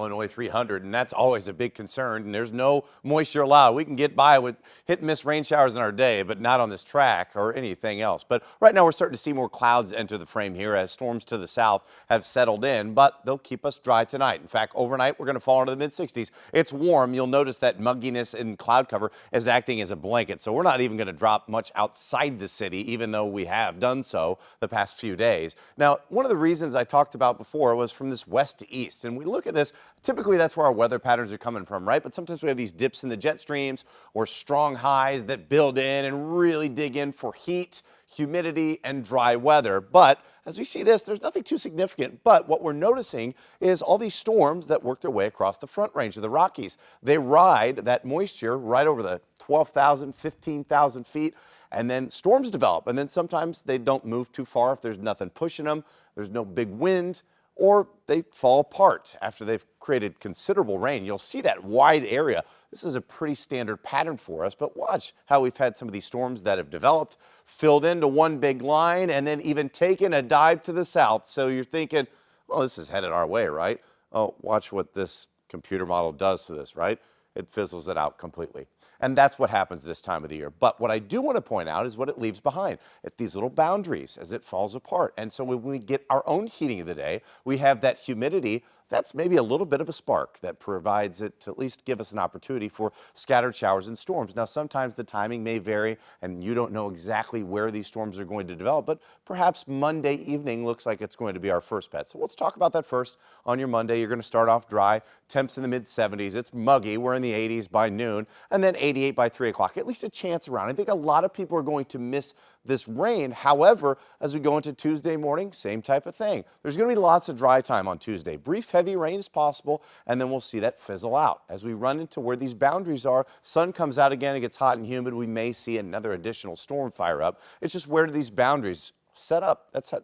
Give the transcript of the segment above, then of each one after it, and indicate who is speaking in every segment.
Speaker 1: Illinois 300, and that's always a big concern. And there's no moisture allowed. We can get by with hit and miss rain showers in our day, but not on this track or anything else. But right now we're starting to see more clouds enter the frame here as storms to the south have settled in, but they'll keep us dry tonight. In fact, overnight we're going to fall into the mid-60s. It's warm. You'll notice that mugginess in cloud cover is acting as a blanket, so we're not even going to drop much outside the city, even though we have done so the past few days. Now, one of the reasons I talked about before was from this west to east, and we look at this. Typically, that's where our weather patterns are coming from, right? But sometimes we have these dips in the jet streams or strong highs that build in and really dig in for heat, humidity, and dry weather. But as we see this, there's nothing too significant. But what we're noticing is all these storms that work their way across the Front Range of the Rockies. They ride that moisture right over the 12,000, 15,000 feet, and then storms develop. And then sometimes they don't move too far if there's nothing pushing them, there's no big wind, or they fall apart after they've created considerable rain. You'll see that wide area. This is a pretty standard pattern for us, but watch how we've had some of these storms that have developed, filled into one big line, and then even taken a dive to the south. So you're thinking, well, this is headed our way, right? Oh, watch what this computer model does to this, right? It fizzles it out completely. And that's what happens this time of the year. But what I do want to point out is what it leaves behind at these little boundaries as it falls apart. And so when we get our own heating of the day, we have that humidity. That's maybe a little bit of a spark that provides it to at least give us an opportunity for scattered showers and storms. Now, sometimes the timing may vary and you don't know exactly where these storms are going to develop, but perhaps Monday evening looks like it's going to be our first bet. So let's talk about that first. On your Monday, you're going to start off dry, temps in the mid 70s. It's muggy. We're in the 80s by noon, and then 88 by 3 o'clock. At least a chance around. I think a lot of people are going to miss this rain. However, as we go into Tuesday morning, same type of thing. There's going to be lots of dry time on Tuesday. Brief heavy rain is possible, and then we'll see that fizzle out. As we run into where these boundaries are, sun comes out again, it gets hot and humid, we may see another additional storm fire up. It's just where do these boundaries set up? That's how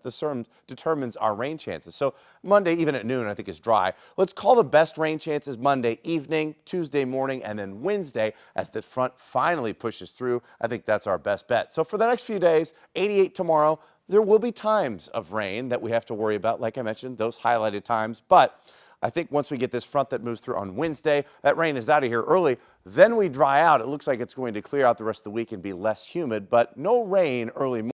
Speaker 1: determines our rain chances. So Monday, even at noon, I think is dry. Let's call the best rain chances Monday evening, Tuesday morning, and then Wednesday as the front finally pushes through. I think that's our best bet. So for the next few days, 88 tomorrow, there will be times of rain that we have to worry about, like I mentioned, those highlighted times. But I think once we get this front that moves through on Wednesday, that rain is out of here early. Then we dry out. It looks like it's going to clear out the rest of the week and be less humid, but no rain early morning.